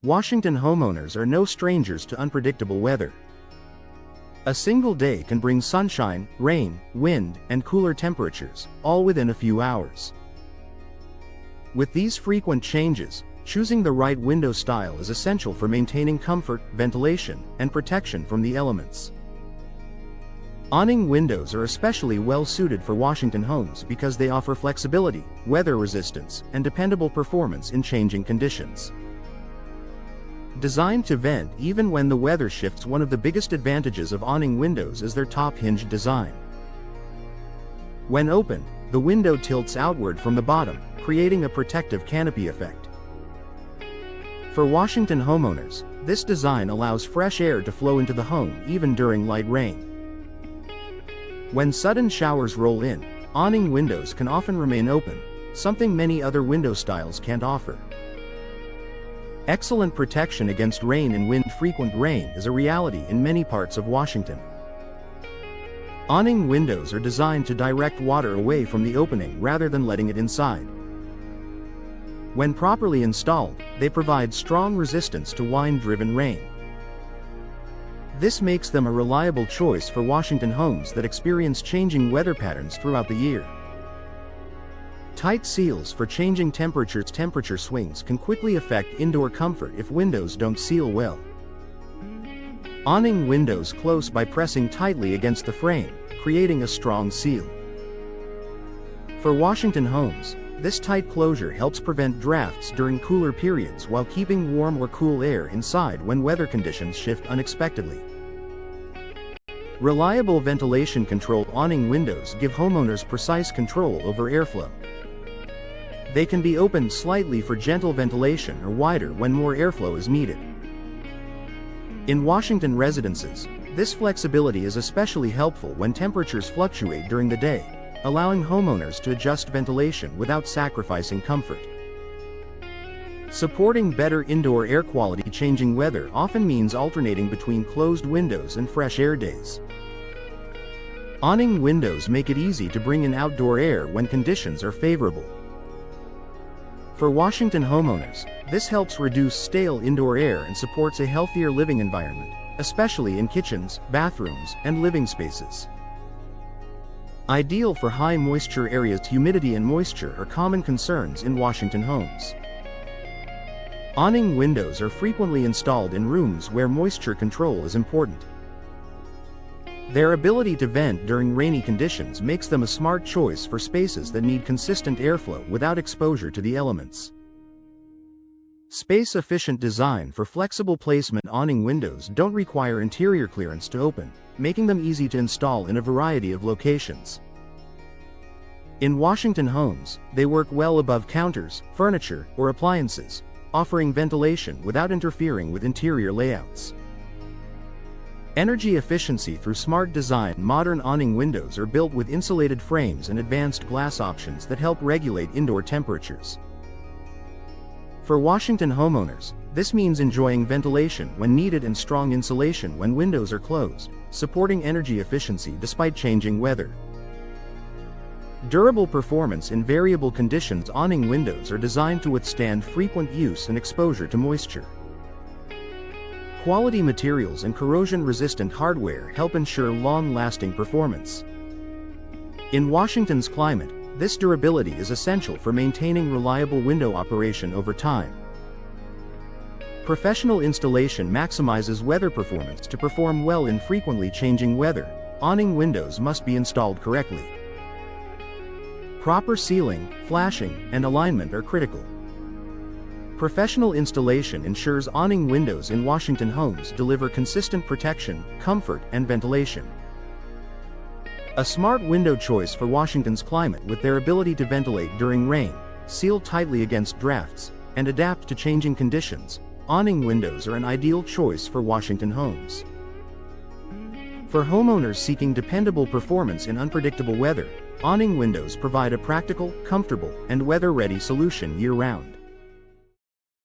Washington homeowners are no strangers to unpredictable weather. A single day can bring sunshine, rain, wind, and cooler temperatures, all within a few hours. With these frequent changes, choosing the right window style is essential for maintaining comfort, ventilation, and protection from the elements. Awning windows are especially well suited for Washington homes because they offer flexibility, weather resistance, and dependable performance in changing conditions. Designed to vent even when the weather shifts, one of the biggest advantages of awning windows is their top-hinged design. When opened, the window tilts outward from the bottom, creating a protective canopy effect. For Washington homeowners, this design allows fresh air to flow into the home even during light rain. When sudden showers roll in, awning windows can often remain open, something many other window styles can't offer. Excellent protection against rain and wind. Frequent rain is a reality in many parts of Washington. Awning windows are designed to direct water away from the opening rather than letting it inside. When properly installed, they provide strong resistance to wind-driven rain. This makes them a reliable choice for Washington homes that experience changing weather patterns throughout the year. Tight seals for changing temperatures. Temperature swings can quickly affect indoor comfort if windows don't seal well. Awning windows close by pressing tightly against the frame, creating a strong seal. For Washington homes, this tight closure helps prevent drafts during cooler periods while keeping warm or cool air inside when weather conditions shift unexpectedly. Reliable ventilation control. Awning windows give homeowners precise control over airflow. They can be opened slightly for gentle ventilation or wider when more airflow is needed. In Washington residences, this flexibility is especially helpful when temperatures fluctuate during the day, allowing homeowners to adjust ventilation without sacrificing comfort. Supporting better indoor air quality. Changing weather often means alternating between closed windows and fresh air days. Awning windows make it easy to bring in outdoor air when conditions are favorable. For Washington homeowners, this helps reduce stale indoor air and supports a healthier living environment, especially in kitchens, bathrooms, and living spaces. Ideal for high moisture areas. Humidity and moisture are common concerns in Washington homes. Awning windows are frequently installed in rooms where moisture control is important. Their ability to vent during rainy conditions makes them a smart choice for spaces that need consistent airflow without exposure to the elements. Space-efficient design for flexible placement. Awning windows don't require interior clearance to open, making them easy to install in a variety of locations. In Washington homes, they work well above counters, furniture, or appliances, offering ventilation without interfering with interior layouts. Energy efficiency through smart design. Modern awning windows are built with insulated frames and advanced glass options that help regulate indoor temperatures. For Washington homeowners, this means enjoying ventilation when needed and strong insulation when windows are closed, supporting energy efficiency despite changing weather. Durable performance in variable conditions. Awning windows are designed to withstand frequent use and exposure to moisture. Quality materials and corrosion-resistant hardware help ensure long-lasting performance. In Washington's climate, this durability is essential for maintaining reliable window operation over time. Professional installation maximizes weather performance. To perform well in frequently changing weather, awning windows must be installed correctly. Proper sealing, flashing, and alignment are critical. Professional installation ensures awning windows in Washington homes deliver consistent protection, comfort, and ventilation. A smart window choice for Washington's climate. With their ability to ventilate during rain, seal tightly against drafts, and adapt to changing conditions, awning windows are an ideal choice for Washington homes. For homeowners seeking dependable performance in unpredictable weather, awning windows provide a practical, comfortable, and weather-ready solution year-round.